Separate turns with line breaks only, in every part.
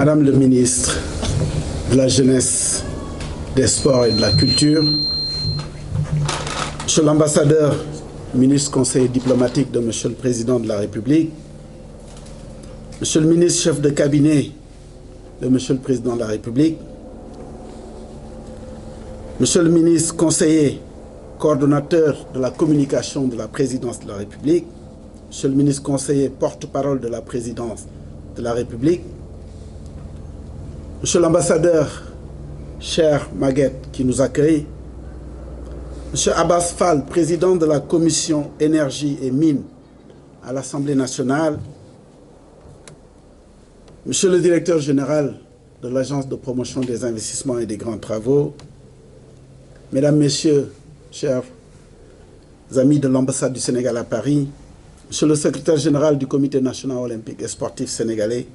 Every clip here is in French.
Madame le ministre de la Jeunesse, des Sports et de la Culture, Monsieur l'ambassadeur, ministre conseiller diplomatique de Monsieur le Président de la République, Monsieur le ministre chef de cabinet de Monsieur le Président de la République, Monsieur le ministre conseiller coordonnateur de la communication de la Présidence de la République, Monsieur le ministre conseiller porte-parole de la Présidence de la République, Monsieur l'ambassadeur, cher Maguette, qui nous accueille, Monsieur Abbas Fall, président de la Commission Énergie et Mines à l'Assemblée nationale, Monsieur le directeur général de l'Agence de promotion des investissements et des grands travaux, Mesdames, Messieurs, chers amis de l'ambassade du Sénégal à Paris, Monsieur le secrétaire général du Comité national olympique et sportif sénégalais,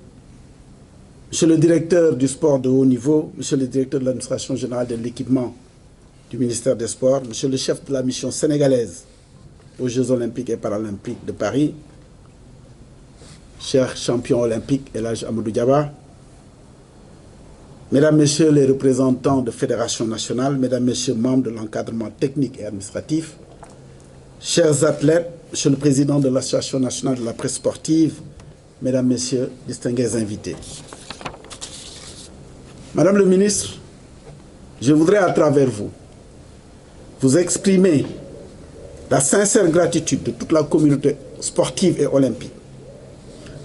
Monsieur le directeur du sport de haut niveau, Monsieur le directeur de l'administration générale de l'équipement du ministère des Sports, Monsieur le chef de la mission sénégalaise aux Jeux olympiques et paralympiques de Paris, cher champion olympique Elhadji Amadou Diaba, Mesdames, Messieurs les représentants de fédérations nationales, Mesdames, Messieurs membres de l'encadrement technique et administratif, chers athlètes, Monsieur le Président de l'Association nationale de la presse sportive, Mesdames, Messieurs, distingués invités. Madame le ministre, je voudrais à travers vous exprimer la sincère gratitude de toute la communauté sportive et olympique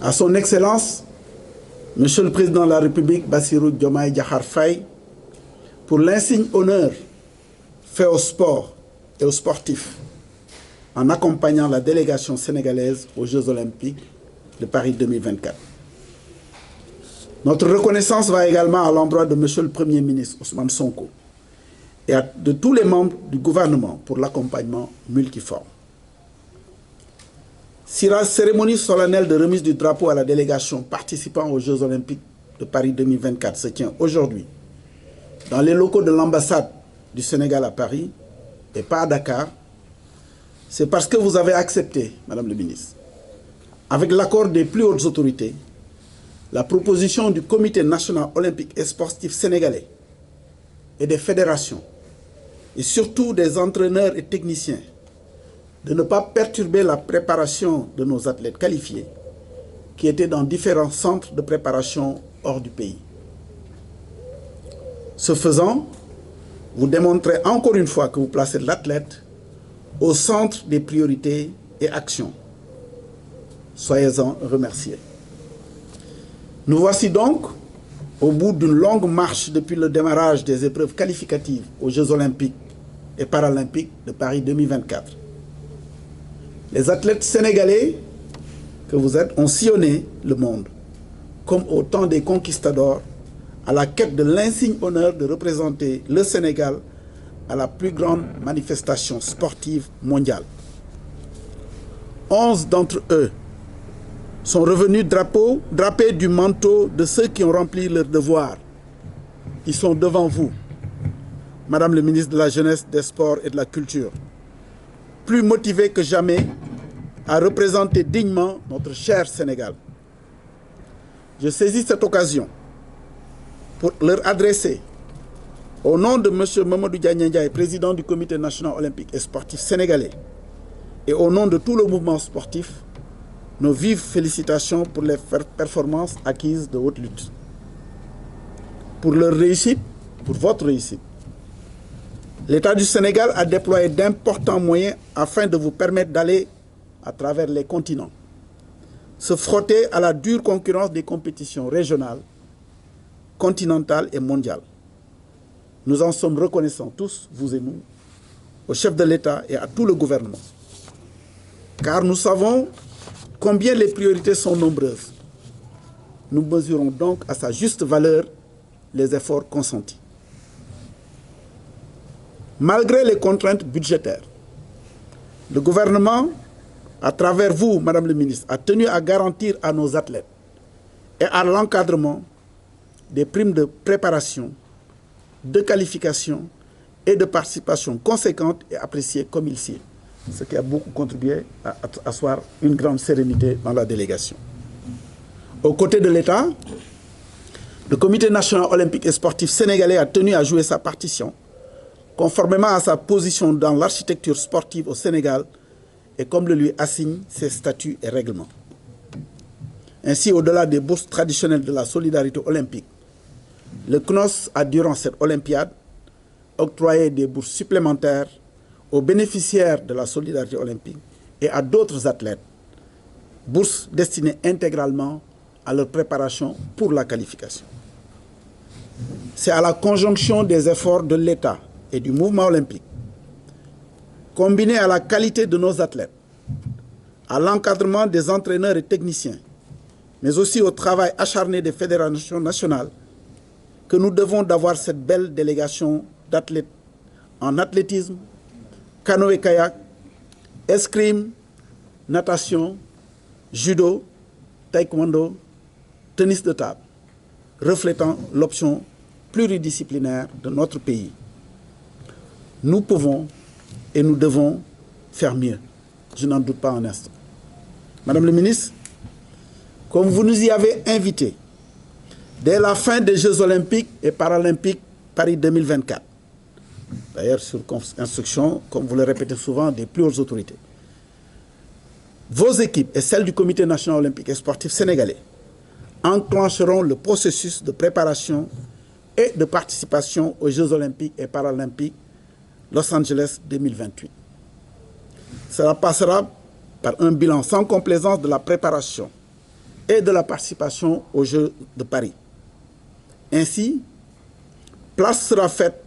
à son Excellence, Monsieur le Président de la République, Bassirou Diomaye Diakhar Faye, pour l'insigne honneur fait au sport et aux sportifs en accompagnant la délégation sénégalaise aux Jeux olympiques de Paris 2024. Notre reconnaissance va également à l'endroit de Monsieur le Premier ministre Ousmane Sonko et de tous les membres du gouvernement pour l'accompagnement multiforme. Si la cérémonie solennelle de remise du drapeau à la délégation participant aux Jeux olympiques de Paris 2024 se tient aujourd'hui dans les locaux de l'ambassade du Sénégal à Paris et pas à Dakar, c'est parce que vous avez accepté, Madame le ministre, avec l'accord des plus hautes autorités, la proposition du Comité national olympique et sportif sénégalais et des fédérations, et surtout des entraîneurs et techniciens, de ne pas perturber la préparation de nos athlètes qualifiés qui étaient dans différents centres de préparation hors du pays. Ce faisant, vous démontrez encore une fois que vous placez l'athlète au centre des priorités et actions. Soyez-en remerciés. Nous voici donc au bout d'une longue marche depuis le démarrage des épreuves qualificatives aux Jeux olympiques et paralympiques de Paris 2024. Les athlètes sénégalais que vous êtes ont sillonné le monde, comme au temps des conquistadors, à la quête de l'insigne honneur de représenter le Sénégal à la plus grande manifestation sportive mondiale. 11 d'entre eux sont revenus drapés du manteau de ceux qui ont rempli leur devoir. Ils sont devant vous, Madame le ministre de la Jeunesse, des Sports et de la Culture, plus motivés que jamais à représenter dignement notre cher Sénégal. Je saisis cette occasion pour leur adresser, au nom de M. Mamadou Diagne Ndiaye, président du Comité national olympique et sportif sénégalais, et au nom de tout le mouvement sportif, nos vives félicitations pour les performances acquises de haute lutte. Pour leur réussite, pour votre réussite, l'État du Sénégal a déployé d'importants moyens afin de vous permettre d'aller à travers les continents, se frotter à la dure concurrence des compétitions régionales, continentales et mondiales. Nous en sommes reconnaissants tous, vous et nous, au chef de l'État et à tout le gouvernement. Car nous savons combien les priorités sont nombreuses. Nous mesurons donc à sa juste valeur les efforts consentis. Malgré les contraintes budgétaires, le gouvernement, à travers vous, Madame le ministre, a tenu à garantir à nos athlètes et à l'encadrement des primes de préparation, de qualification et de participation conséquentes et appréciées comme il s'y est, ce qui a beaucoup contribué à asseoir une grande sérénité dans la délégation. Aux côtés de l'État, Le Comité national olympique et sportif sénégalais a tenu à jouer sa partition, conformément à sa position dans l'architecture sportive au Sénégal et comme le lui assignent ses statuts et règlements. Ainsi, au-delà des bourses traditionnelles de la solidarité olympique, le CNOS a, durant cette Olympiade, octroyé des bourses supplémentaires aux bénéficiaires de la solidarité olympique et à d'autres athlètes, bourses destinées intégralement à leur préparation pour la qualification. C'est à la conjonction des efforts de l'État et du mouvement olympique, combinés à la qualité de nos athlètes, à l'encadrement des entraîneurs et techniciens, mais aussi au travail acharné des fédérations nationales, que nous devons d'avoir cette belle délégation d'athlètes en athlétisme, canoë-kayak, escrime, natation, judo, taekwondo, tennis de table, reflétant l'option pluridisciplinaire de notre pays. Nous pouvons et nous devons faire mieux. Je n'en doute pas un instant. Madame le ministre, comme vous nous y avez invités, dès la fin des Jeux olympiques et paralympiques Paris 2024, d'ailleurs sur instruction, comme vous le répétez souvent, des plus hautes autorités, vos équipes et celles du Comité national olympique et sportif sénégalais enclencheront le processus de préparation et de participation aux Jeux olympiques et paralympiques Los Angeles 2028. Cela passera par un bilan sans complaisance de la préparation et de la participation aux Jeux de Paris. Ainsi, place sera faite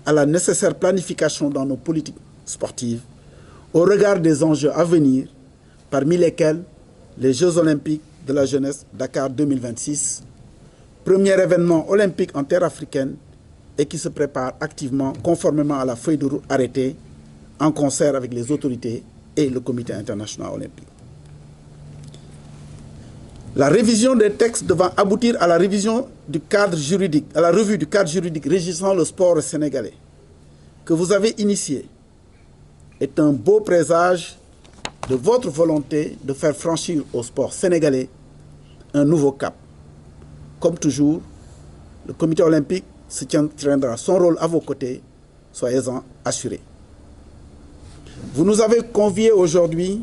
à la nécessaire planification dans nos politiques sportives au regard des enjeux à venir, parmi lesquels les Jeux olympiques de la jeunesse Dakar 2026, premier événement olympique en terre africaine et qui se prépare activement conformément à la feuille de route arrêtée en concert avec les autorités et le Comité international olympique. La révision des textes devant aboutir à la révision du cadre juridique, à la revue du cadre juridique régissant le sport sénégalais, que vous avez initié, est un beau présage de votre volonté de faire franchir au sport sénégalais un nouveau cap. Comme toujours, le Comité olympique se tiendra son rôle à vos côtés, soyez-en assurés. Vous nous avez conviés aujourd'hui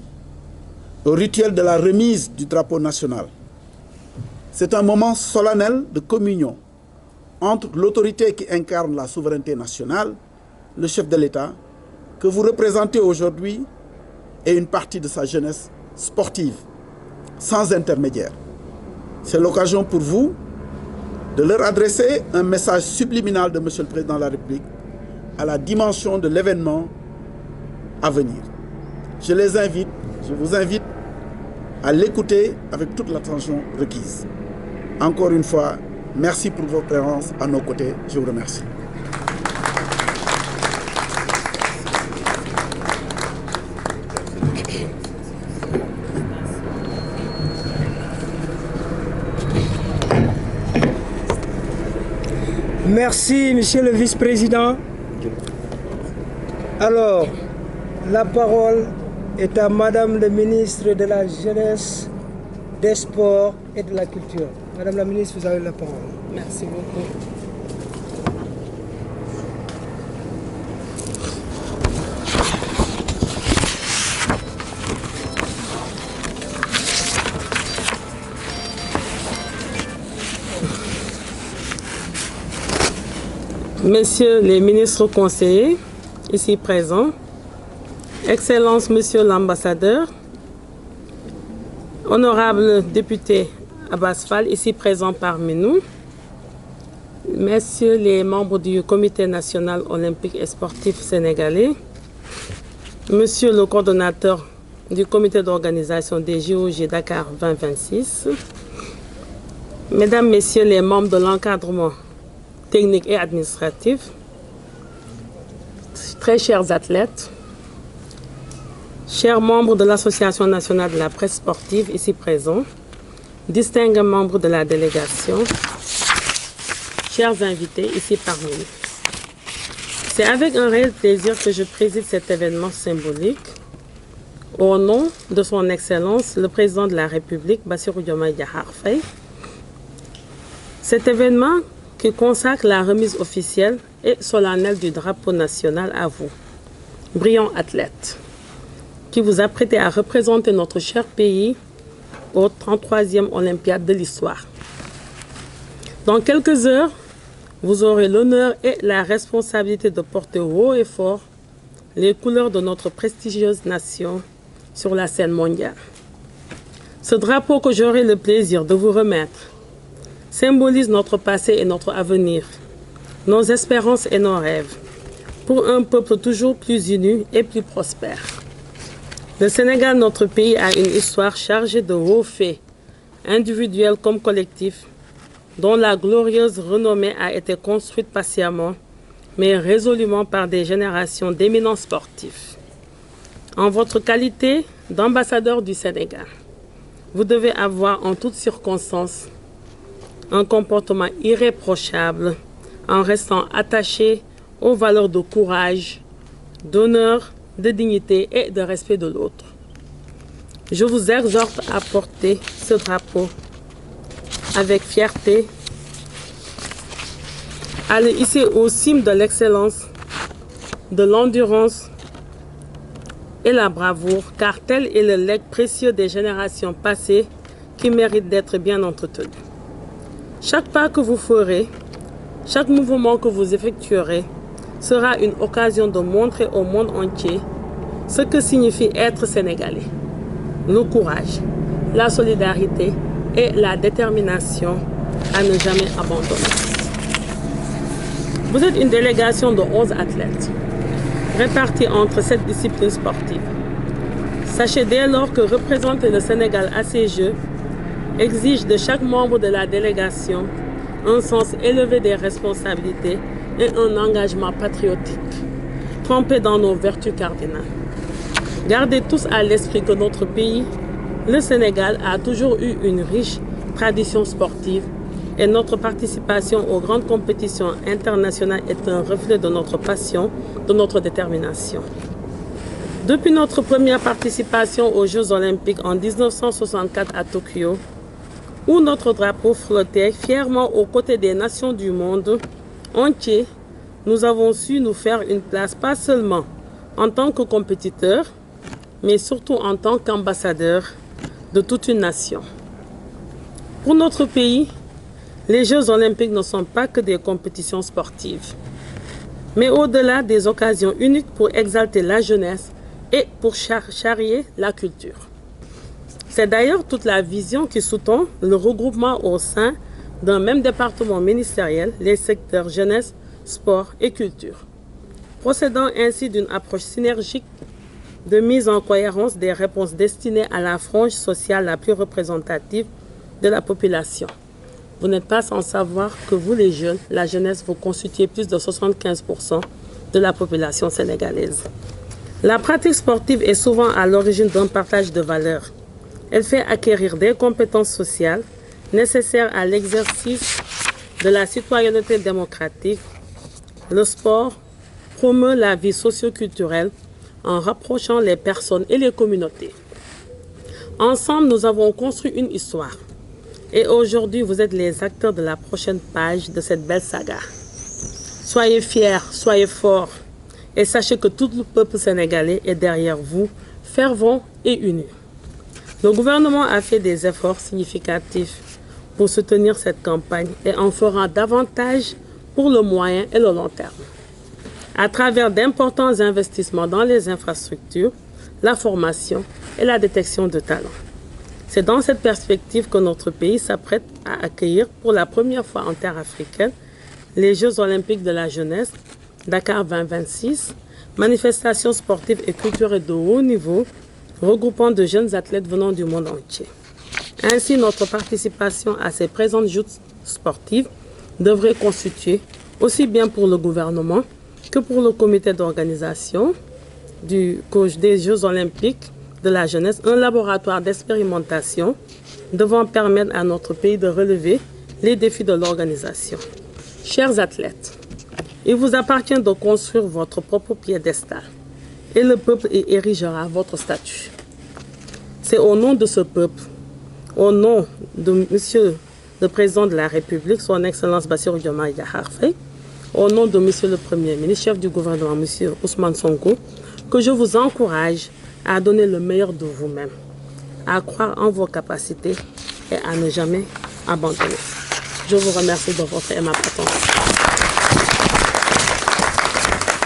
au rituel de la remise du drapeau national. C'est un moment solennel de communion entre l'autorité qui incarne la souveraineté nationale, le chef de l'État, que vous représentez aujourd'hui, et une partie de sa jeunesse sportive, sans intermédiaire. C'est l'occasion pour vous de leur adresser un message subliminal de M. le Président de la République à la dimension de l'événement à venir. Je vous invite à l'écouter avec toute l'attention requise. Encore une fois, merci pour votre présence à nos côtés. Je vous remercie.
Merci, Monsieur le Vice-président. Alors, la parole est à Madame le ministre de la Jeunesse, des Sports et de la Culture. Madame la ministre, vous avez la parole.
Merci beaucoup. Messieurs les ministres conseillers, ici présents, Excellences, Monsieur l'ambassadeur, honorable député Abbas Fall, ici présent parmi nous, Messieurs les membres du Comité national olympique et sportif sénégalais, Monsieur le coordonnateur du comité d'organisation des JOJ Dakar 2026, Mesdames, Messieurs les membres de l'encadrement technique et administratif, très chers athlètes, chers membres de l'Association nationale de la presse sportive ici présents, distingués membres de la délégation, chers invités ici parmi nous. C'est avec un réel plaisir que je préside cet événement symbolique au nom de son Excellence le Président de la République, Bassirou Diomaye Diakhar Faye, Cet événement qui consacre la remise officielle et solennelle du drapeau national à vous, brillants athlètes, qui vous apprêtez à représenter notre cher pays aux 33e Olympiades de l'histoire. Dans quelques heures, vous aurez l'honneur et la responsabilité de porter haut et fort les couleurs de notre prestigieuse nation sur la scène mondiale. Ce drapeau que j'aurai le plaisir de vous remettre symbolise notre passé et notre avenir, nos espérances et nos rêves, pour un peuple toujours plus uni et plus prospère. Le Sénégal, notre pays, a une histoire chargée de hauts faits, individuels comme collectifs, dont la glorieuse renommée a été construite patiemment, mais résolument par des générations d'éminents sportifs. En votre qualité d'ambassadeur du Sénégal, vous devez avoir en toutes circonstances un comportement irréprochable en restant attaché aux valeurs de courage, d'honneur, de dignité et de respect de l'autre. Je vous exhorte à porter ce drapeau avec fierté, à le hisser au cime de l'excellence, de l'endurance et la bravoure, car tel est le legs précieux des générations passées qui mérite d'être bien entretenu. Chaque pas que vous ferez, chaque mouvement que vous effectuerez sera une occasion de montrer au monde entier ce que signifie être sénégalais. Le courage, la solidarité et la détermination à ne jamais abandonner. Vous êtes une délégation de 11 athlètes, répartis entre 7 disciplines sportives. Sachez dès lors que représenter le Sénégal à ces Jeux exige de chaque membre de la délégation un sens élevé des responsabilités et un engagement patriotique, trempé dans nos vertus cardinales. Gardez tous à l'esprit que notre pays, le Sénégal, a toujours eu une riche tradition sportive et notre participation aux grandes compétitions internationales est un reflet de notre passion, de notre détermination. Depuis notre première participation aux Jeux olympiques en 1964 à Tokyo, où notre drapeau flottait fièrement aux côtés des nations du monde entier, nous avons su nous faire une place pas seulement en tant que compétiteurs, mais surtout en tant qu'ambassadeurs de toute une nation. Pour notre pays, les Jeux olympiques ne sont pas que des compétitions sportives, mais au-delà des occasions uniques pour exalter la jeunesse et pour charrier la culture. C'est d'ailleurs toute la vision qui sous-tend le regroupement au sein d'un même département ministériel, les secteurs jeunesse, sport et culture, procédant ainsi d'une approche synergique de mise en cohérence des réponses destinées à la frange sociale la plus représentative de la population. Vous n'êtes pas sans savoir que vous, les jeunes, la jeunesse, vous constituez plus de 75% de la population sénégalaise. La pratique sportive est souvent à l'origine d'un partage de valeurs. Elle fait acquérir des compétences sociales nécessaires à l'exercice de la citoyenneté démocratique. Le sport promeut la vie socio-culturelle en rapprochant les personnes et les communautés. Ensemble, nous avons construit une histoire. Et aujourd'hui, vous êtes les acteurs de la prochaine page de cette belle saga. Soyez fiers, soyez forts et sachez que tout le peuple sénégalais est derrière vous, fervent et uni. Le gouvernement a fait des efforts significatifs pour soutenir cette campagne et en fera davantage pour le moyen et le long terme, à travers d'importants investissements dans les infrastructures, la formation et la détection de talents. C'est dans cette perspective que notre pays s'apprête à accueillir pour la première fois en terre africaine les Jeux olympiques de la jeunesse, Dakar 2026, manifestations sportives et culturelles de haut niveau, regroupant de jeunes athlètes venant du monde entier. Ainsi, notre participation à ces présentes joutes sportives devrait constituer, aussi bien pour le gouvernement que pour le comité d'organisation des Jeux olympiques de la jeunesse, un laboratoire d'expérimentation devant permettre à notre pays de relever les défis de l'organisation. Chers athlètes, il vous appartient de construire votre propre piédestal et le peuple y érigera votre statut. C'est au nom de ce peuple, au nom de le président de la République, son Excellence Bassirou Diomaye Diakhar Faye, au nom de Monsieur le Premier ministre, chef du gouvernement, Monsieur Ousmane Sonko, que je vous encourage à donner le meilleur de vous-même, à croire en vos capacités et à ne jamais abandonner. Je vous remercie de votre aimable attention.